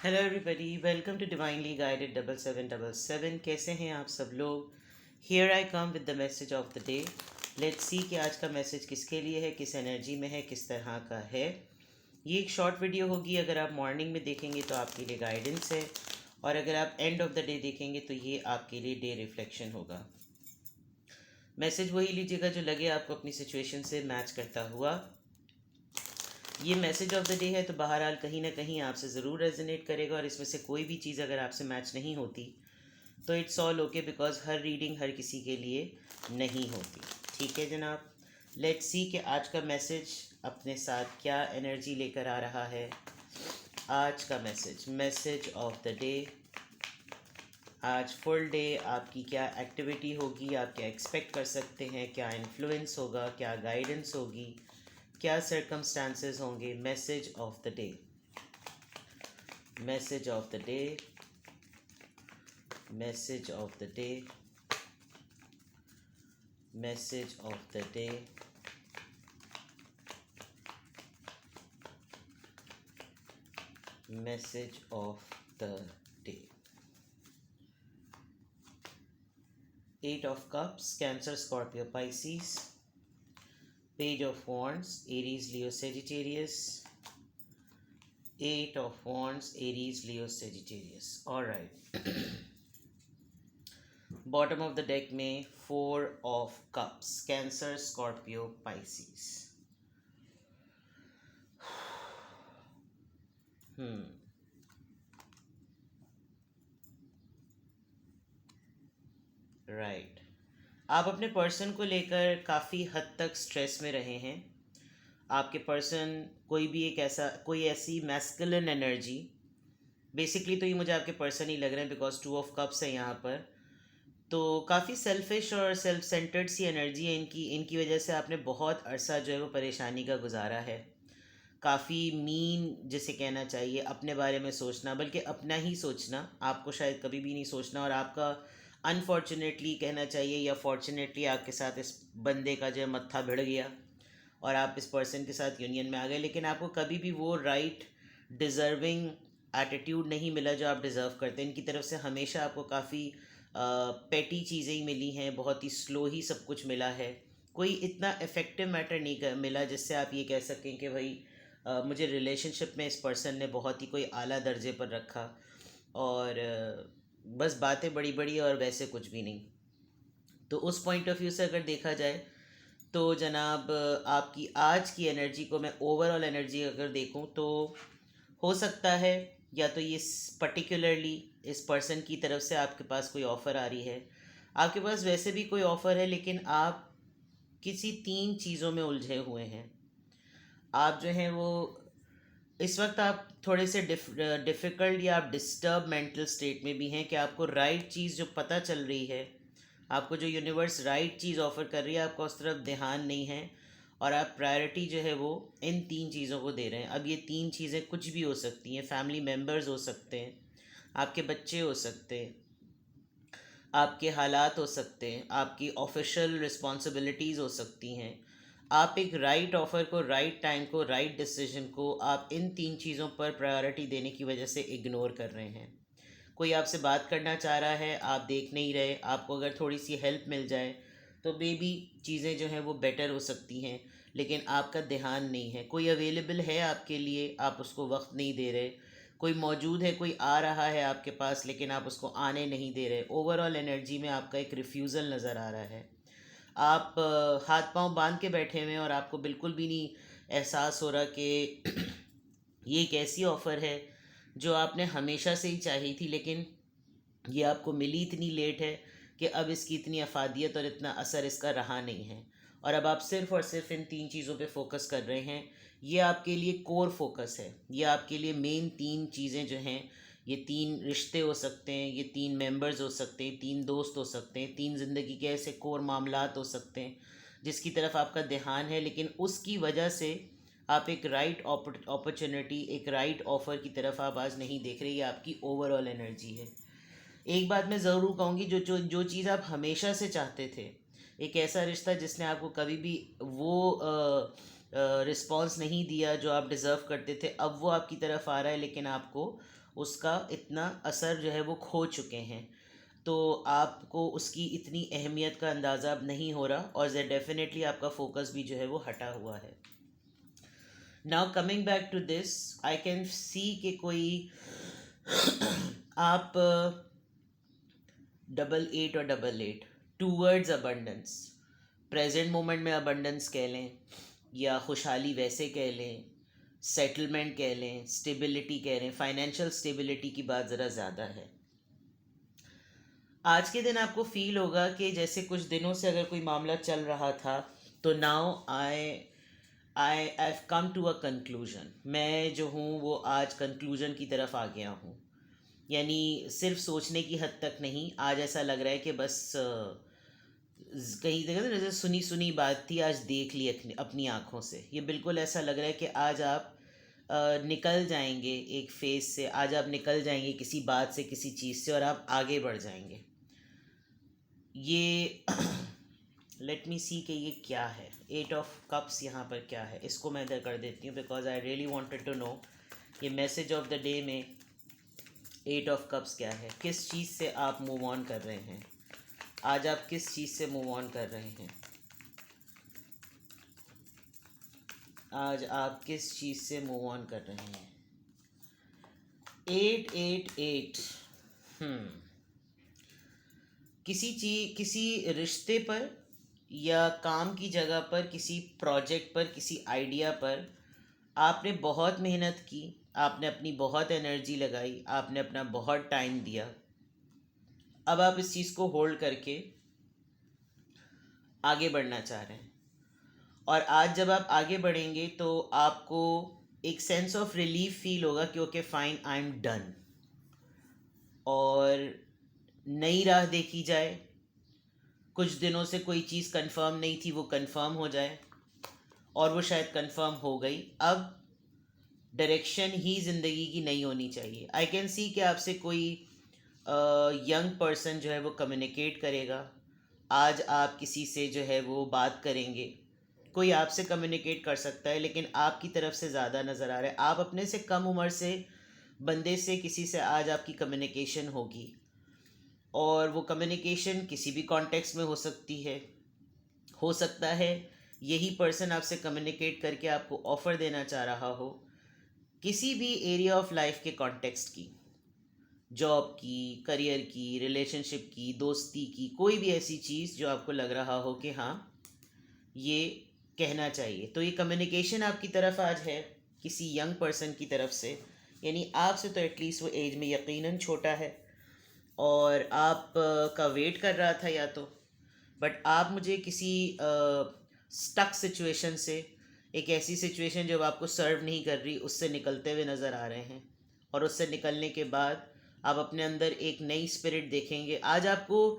Hello everybody, welcome to divinely guided 7777। कैसे हैं आप सब लोग। Here I come with the message of the day. Let's see कि आज का मैसेज किसके लिए है, किस एनर्जी में है, किस तरह का है। ये एक शॉर्ट वीडियो होगी। अगर आप मॉर्निंग में देखेंगे तो आपके लिए गाइडेंस है, और अगर आप एंड ऑफ द डे देखेंगे तो ये आपके लिए डे रिफ्लेक्शन होगा। मैसेज वही लीजिएगा जो लगे आपको अपनी सिचुएशन से मैच करता हुआ। ये मैसेज ऑफ द डे है तो बहरहाल कहीं ना कहीं आपसे ज़रूर रेजोनेट करेगा, और इसमें से कोई भी चीज़ अगर आपसे मैच नहीं होती तो इट्स ऑल ओके, बिकॉज हर रीडिंग हर किसी के लिए नहीं होती। ठीक है जनाब, लेट्स सी कि आज का मैसेज अपने साथ क्या एनर्जी लेकर आ रहा है। आज का मैसेज ऑफ द डे। आज फुल डे आपकी क्या एक्टिविटी होगी, आप क्या एक्सपेक्ट कर सकते हैं, क्या इन्फ्लुएंस होगा, क्या गाइडेंस होगी, क्या सर्कमस्टांसेस होंगे। Message of the day, message of the day, message of the day, message of the day, message of the day. Eight of cups, Cancer, Scorpio, Pisces. Page of wands, Aries, Leo, Sagittarius. Eight of wands, Aries, Leo, Sagittarius. Alright. Bottom of the deck में four of cups, Cancer, Scorpio, Pisces. Right. आप अपने person को लेकर काफ़ी हद तक stress में रहे हैं। आपके पर्सन कोई भी एक ऐसा कोई ऐसी मैस्कुलिन एनर्जी, बेसिकली तो ये मुझे आपके पर्सन ही लग रहे हैं बिकॉज टू ऑफ कप्स है यहाँ पर। तो काफ़ी सेल्फिश और सेल्फ सेंटर्ड सी एनर्जी है इनकी। इनकी वजह से आपने बहुत अरसा जो है वो परेशानी का गुजारा है। काफ़ी मीन जिसे कहना चाहिए, अपने बारे में सोचना, बल्कि अपना ही सोचना, आपको शायद कभी भी नहीं सोचना। और आपका अनफॉर्चुनेटली कहना चाहिए या फॉर्चुनेटली आपके साथ इस बंदे का जो है मत्था भिड़ गया और आप इस पर्सन के साथ यूनियन में आ गए, लेकिन आपको कभी भी वो राइट डिज़र्विंग एटीट्यूड नहीं मिला जो आप डिज़र्व करते हैं। इनकी तरफ से हमेशा आपको काफ़ी पेटी चीज़ें ही मिली हैं, बहुत ही स्लो ही सब कुछ मिला है। कोई इतना इफ़ेक्टिव मैटर नहीं मिला जिससे आप ये कह सकें कि भाई मुझे रिलेशनशिप में इस पर्सन ने बहुत ही कोई आला दर्जे पर रखा। और बस बातें बड़ी बड़ी और वैसे कुछ भी नहीं। तो उस पॉइंट ऑफ व्यू से अगर देखा जाए तो जनाब, आपकी आज की एनर्जी को मैं ओवरऑल एनर्जी अगर देखूं तो हो सकता है या तो ये पर्टिकुलरली इस पर्सन की तरफ से आपके पास कोई ऑफ़र आ रही है। आपके पास वैसे भी कोई ऑफ़र है, लेकिन आप किसी तीन चीज़ों में उलझे हुए हैं। आप जो हैं वो इस वक्त आप थोड़े से डिफ़िकल्ट या आप डिस्टर्ब मेंटल स्टेट में भी हैं कि आपको राइट चीज़ जो पता चल रही है, आपको जो यूनिवर्स राइट चीज़ ऑफ़र कर रही है, आपका उस तरफ ध्यान नहीं है। और आप प्रायोरिटी जो है वो इन तीन चीज़ों को दे रहे हैं। अब ये तीन चीज़ें कुछ भी हो सकती हैं, फैमिली मेम्बर्स हो सकते हैं, आपके बच्चे हो सकते हैं, आपके हालात हो सकते हैं, आपकी ऑफिशियल रिस्पॉन्सिबिलिटीज़ हो सकती हैं। आप एक राइट ऑफ़र को, राइट टाइम को, राइट डिसीजन को आप इन तीन चीज़ों पर प्रायोरिटी देने की वजह से इग्नोर कर रहे हैं। कोई आपसे बात करना चाह रहा है, आप देख नहीं रहे। आपको अगर थोड़ी सी हेल्प मिल जाए तो मे बी चीज़ें जो हैं वो बेटर हो सकती हैं, लेकिन आपका ध्यान नहीं है। कोई अवेलेबल है आपके लिए, आप उसको वक्त नहीं दे रहे। कोई मौजूद है, कोई आ रहा है आपके पास, लेकिन आप उसको आने नहीं दे रहे। ओवरऑल एनर्जी में आपका एक रिफ्यूज़ल नज़र आ रहा है। आप हाथ पांव बांध के बैठे हुए हैं और आपको बिल्कुल भी नहीं एहसास हो रहा कि ये एक ऐसी ऑफ़र है जो आपने हमेशा से ही चाही थी, लेकिन ये आपको मिली इतनी लेट है कि अब इसकी इतनी अफादियत और इतना असर इसका रहा नहीं है। और अब आप सिर्फ़ और सिर्फ इन तीन चीज़ों पे फोकस कर रहे हैं। ये आपके लिए कोर फोकस है। ये आपके लिए मेन तीन चीज़ें जो हैं, ये तीन रिश्ते हो सकते हैं, ये तीन मेंबर्स हो सकते हैं, तीन दोस्त हो सकते हैं, तीन ज़िंदगी के ऐसे कोर मामलात हो सकते हैं जिसकी तरफ आपका ध्यान है, लेकिन उसकी वजह से आप एक राइट अपॉर्चुनिटी, एक राइट ऑफ़र की तरफ आप आज नहीं देख रहे। ये आपकी ओवरऑल एनर्जी है। एक बात मैं ज़रूर कहूँगी, जो जो जो चीज़ आप हमेशा से चाहते थे, एक ऐसा रिश्ता जिसने आपको कभी भी वो रिस्पॉन्स नहीं दिया जो आप डिज़र्व करते थे, अब वो आपकी तरफ आ रहा है, लेकिन आपको उसका इतना असर जो है वो खो चुके हैं, तो आपको उसकी इतनी अहमियत का अंदाज़ा अब नहीं हो रहा, और डेफिनेटली आपका फोकस भी जो है वो हटा हुआ है. Now coming back to this, I can see कि कोई आप 88 और 88 टूवर्ड्स अबंडेंस, प्रेजेंट मोमेंट में अबंडेंस कह लें या खुशहाली वैसे कह लें, सेटलमेंट कह लें, स्टेबिलिटी कह लें, फाइनेंशियल स्टेबिलिटी की बात ज़रा ज़्यादा है. आज के दिन आपको फील होगा कि जैसे कुछ दिनों से अगर कोई मामला चल रहा था, तो now I have come to a conclusion. मैं जो हूँ वो आज कंक्लूजन की तरफ आ गया हूँ. यानी सिर्फ सोचने की हद तक नहीं, आज ऐसा लग रहा है कि बस कहीं जगह ना जैसे सुनी सुनी बात थी, आज देख ली अपनी आँखों से. ये बिल्कुल ऐसा लग रहा है कि आज आप निकल जाएंगे एक फेज से, आज आप निकल जाएंगे किसी बात से, किसी चीज़ से, और आप आगे बढ़ जाएंगे. ये लेट मी सी कि ये क्या है. 8 ऑफ कप्स यहाँ पर क्या है, इसको मैं इधर कर देती हूँ, because I really wanted to know ये मैसेज ऑफ द डे में 8 ऑफ कप्स क्या है. किस चीज़ से आप मूव ऑन कर रहे हैं आज, आप किस चीज़ से मूव ऑन कर रहे हैं आज, आप किस चीज़ से मूव ऑन कर रहे हैं. 888. किसी रिश्ते पर या काम की जगह पर, किसी प्रोजेक्ट पर, किसी आइडिया पर आपने बहुत मेहनत की, आपने अपनी बहुत एनर्जी लगाई, आपने अपना बहुत टाइम दिया. अब आप इस चीज़ को होल्ड करके आगे बढ़ना चाह रहे हैं, और आज जब आप आगे बढ़ेंगे तो आपको एक सेंस ऑफ रिलीफ फील होगा कि okay fine, I am done. और नई राह देखी जाए, कुछ दिनों से कोई चीज़ कंफर्म नहीं थी, वो कंफर्म हो जाए, और वो शायद कंफर्म हो गई. अब डायरेक्शन ही ज़िंदगी की नहीं होनी चाहिए. आई कैन सी कि आपसे कोई यंग पर्सन जो है वो कम्युनिकेट करेगा. आज आप किसी से जो है वो बात करेंगे, कोई आपसे कम्युनिकेट कर सकता है, लेकिन आपकी तरफ से ज़्यादा नज़र आ रहा है. आप अपने से कम उम्र से बंदे से, किसी से आज आपकी कम्युनिकेशन होगी, और वो कम्युनिकेशन किसी भी कॉन्टेक्स्ट में हो सकती है. हो सकता है यही पर्सन आपसे कम्युनिकेट करके आपको ऑफ़र देना चाह रहा हो किसी भी एरिया ऑफ लाइफ के कॉन्टेक्स्ट की, जॉब की, करियर की, रिलेशनशिप की, दोस्ती की, कोई भी ऐसी चीज़ जो आपको लग रहा हो कि हाँ ये कहना चाहिए. तो ये कम्युनिकेशन आपकी तरफ आज है किसी यंग पर्सन की तरफ से, यानी आपसे तो एटलीस्ट वो एज में यकीनन छोटा है, और आप का वेट कर रहा था या तो, बट आप मुझे किसी स्टक सिचुएशन से, एक ऐसी सिचुएशन जो आपको सर्व नहीं कर रही, उससे निकलते हुए नज़र आ रहे हैं. और उससे निकलने के बाद आप अपने अंदर एक नई स्पिरिट देखेंगे. आज आपको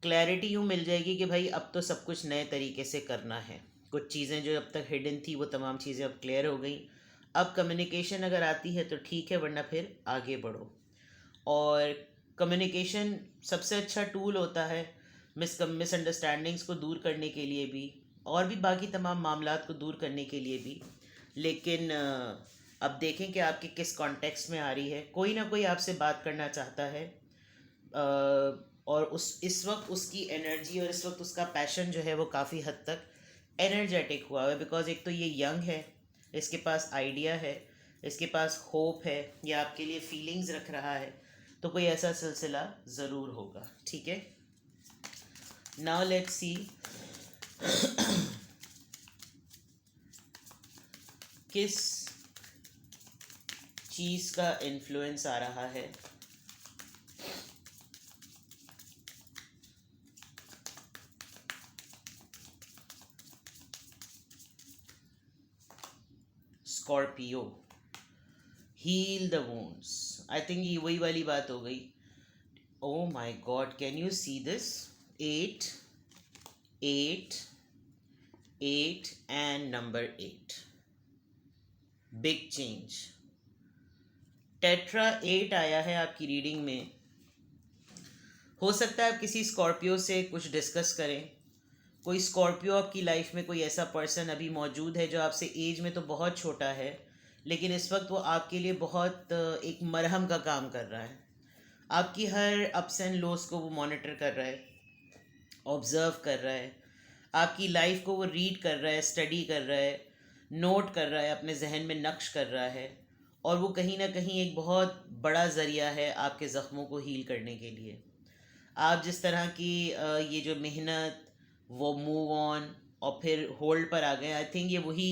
क्लैरिटी यूँ मिल जाएगी कि भाई अब तो सब कुछ नए तरीके से करना है. कुछ चीज़ें जो अब तक हिडन थी वो तमाम चीज़ें अब क्लियर हो गई. अब कम्युनिकेशन अगर आती है तो ठीक है, वरना फिर आगे बढ़ो. और कम्युनिकेशन सबसे अच्छा टूल होता है मिसअंडरस्टैंडिंग्स को दूर करने के लिए भी, और भी बाकी तमाम मामलात को दूर करने के लिए भी. लेकिन अब देखें कि आपके किस कॉन्टेक्स्ट में आ रही है. कोई ना कोई आपसे बात करना चाहता है, और इस वक्त उसकी एनर्जी और इस वक्त उसका पैशन जो है वो काफ़ी हद तक एनर्जेटिक हुआ है. बिकॉज एक तो ये यंग है, इसके पास आइडिया है, इसके पास होप है, ये आपके लिए फीलिंग्स रख रहा है. तो कोई ऐसा सिलसिला ज़रूर होगा. ठीक है, नाउ लेट्स सी किस चीज़ का इन्फ्लुएंस आ रहा है. Scorpio, heal the wounds. I think ये वही वाली बात हो गई. Oh my god, can you see this? 8 8 8 and number 8, big change. Tetra 8 आया है आपकी रीडिंग में. हो सकता है आप किसी स्कॉर्पियो से कुछ डिस्कस करें. कोई स्कॉर्पियो आपकी लाइफ में, कोई ऐसा पर्सन अभी मौजूद है जो आपसे एज में तो बहुत छोटा है, लेकिन इस वक्त वो आपके लिए बहुत एक मरहम का काम कर रहा है। आपकी हर अप्स एंड लोस को वो मॉनिटर कर रहा है, ऑब्ज़र्व कर रहा है, आपकी लाइफ को वो रीड कर रहा है, स्टडी कर रहा है, नोट कर रहा है, अपने जहन में नक्श कर रहा है। और वो कहीं ना कहीं एक बहुत बड़ा ज़रिया है आपके ज़ख्मों को हील करने के लिए। आप जिस तरह की ये जो मेहनत, वो मूव ऑन और फिर होल्ड पर आ गए, आई थिंक ये वही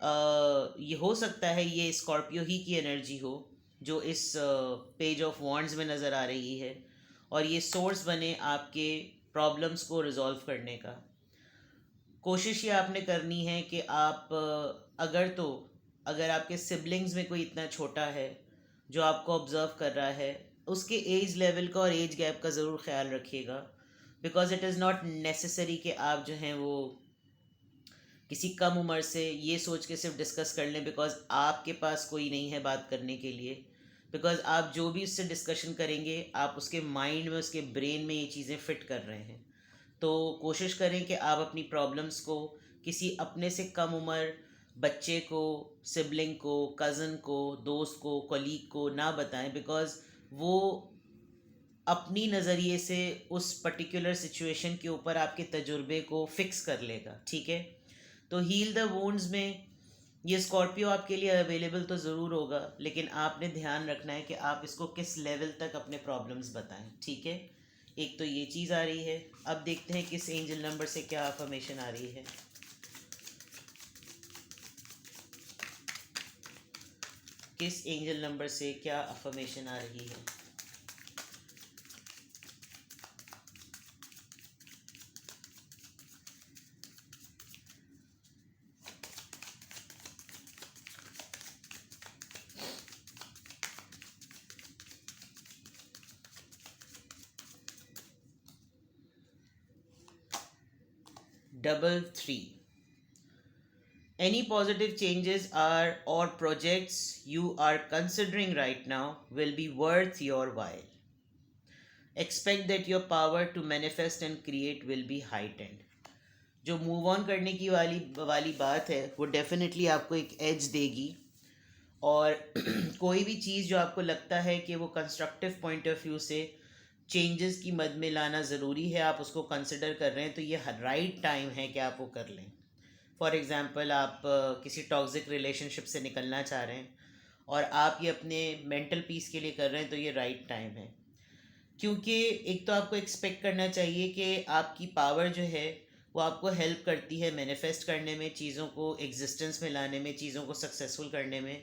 ये हो सकता है ये स्कॉर्पियो ही की एनर्जी हो जो इस पेज ऑफ वॉन्ड्स में नज़र आ रही है, और ये सोर्स बने आपके प्रॉब्लम्स को रिजॉल्व करने का। कोशिश ये आपने करनी है कि आप अगर आपके सिबलिंग्स में कोई इतना छोटा है जो आपको ऑब्ज़र्व कर रहा है, उसके एज लेवल का और एज गैप का ज़रूर ख्याल रखिएगा। Because it is not necessary कि आप जो हैं वो किसी कम उम्र से ये सोच के सिर्फ डिस्कस कर लें बिकॉज आपके पास कोई नहीं है बात करने के लिए। बिकॉज आप जो भी उससे डिस्कशन करेंगे आप उसके माइंड में, उसके ब्रेन में ये चीज़ें फिट कर रहे हैं। तो कोशिश करें कि आप अपनी प्रॉब्लम्स को किसी अपने से कम उम्र बच्चे को, सिबलिंग को, कज़न को, दोस्त को, कलीग को ना बताएं, बिकॉज़ वो अपनी नज़रिए से उस पर्टिकुलर सिचुएशन के ऊपर आपके तजुर्बे को फिक्स कर लेगा। ठीक है, तो हील द वुंड्स में ये स्कॉर्पियो आपके लिए अवेलेबल तो ज़रूर होगा, लेकिन आपने ध्यान रखना है कि आप इसको किस लेवल तक अपने प्रॉब्लम्स बताएं। ठीक है, एक तो ये चीज़ आ रही है। अब देखते हैं किस एंजल नंबर से क्या अफर्मेशन आ रही है। किस एंजल नंबर से क्या अफर्मेशन आ रही है। Double 3। Any positive changes are or projects you are considering right now will be worth your while. Expect that your power to manifest and create will be heightened. जो move on करने की वाली बात है वो definitely आपको एक as देगी। और कोई भी चीज़ जो आपको लगता है कि वो कंस्ट्रक्टिव पॉइंट ऑफ व्यू से चेंजेस की मद में लाना ज़रूरी है, आप उसको कंसिडर कर रहे हैं, तो ये राइट टाइम है कि आप वो कर लें। फॉर एग्ज़ाम्पल, आप किसी टॉक्सिक रिलेशनशिप से निकलना चाह रहे हैं और आप ये अपने मेंटल पीस के लिए कर रहे हैं, तो ये राइट टाइम है। क्योंकि एक तो आपको एक्सपेक्ट करना चाहिए कि आपकी पावर जो है वो आपको हेल्प करती है मैनिफेस्ट करने में, चीज़ों को एग्जिस्टेंस में लाने में, चीज़ों को सक्सेसफुल करने में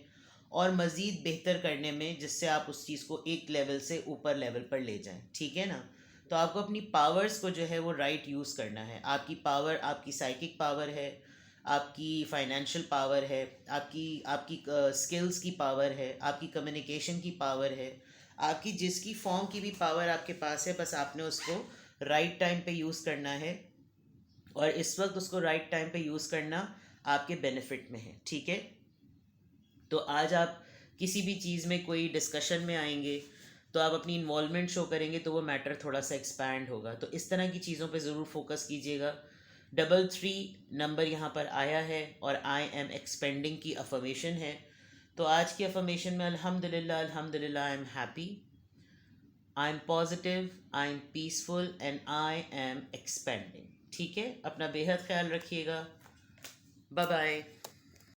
और मज़ीद बेहतर करने में, जिससे आप उस चीज़ को एक लेवल से ऊपर लेवल पर ले जाएं। ठीक है ना? तो आपको अपनी पावर्स को जो है वो राइट यूज़ करना है। आपकी पावर आपकी साइकिक पावर है, आपकी फाइनेंशियल पावर है, आपकी आपकी स्किल्स की पावर है, आपकी कम्युनिकेशन की पावर है, आपकी जिसकी फॉर्म की भी पावर आपके पास है। बस आपने उसको राइट टाइम पे यूज़ करना है, और इस वक्त उसको राइट टाइम पे यूज़ करना आपके बेनिफिट में है। ठीक है, तो आज आप किसी भी चीज़ में कोई डिस्कशन में आएंगे तो आप अपनी इन्वॉल्वमेंट शो करेंगे तो वो मैटर थोड़ा सा एक्सपैंड होगा। तो इस तरह की चीज़ों पे ज़रूर फोकस कीजिएगा। डबल 3 नंबर यहाँ पर आया है और आई एम एक्सपेंडिंग की अफर्मेशन है। तो आज की अफर्मेशन में अल्हम्दुलिल्लाह, अल्हम्दुलिल्लाह, I am happy, I am positive, I am peaceful and I am expanding. ठीक है, अपना बेहद ख्याल रखिएगा। Bye bye.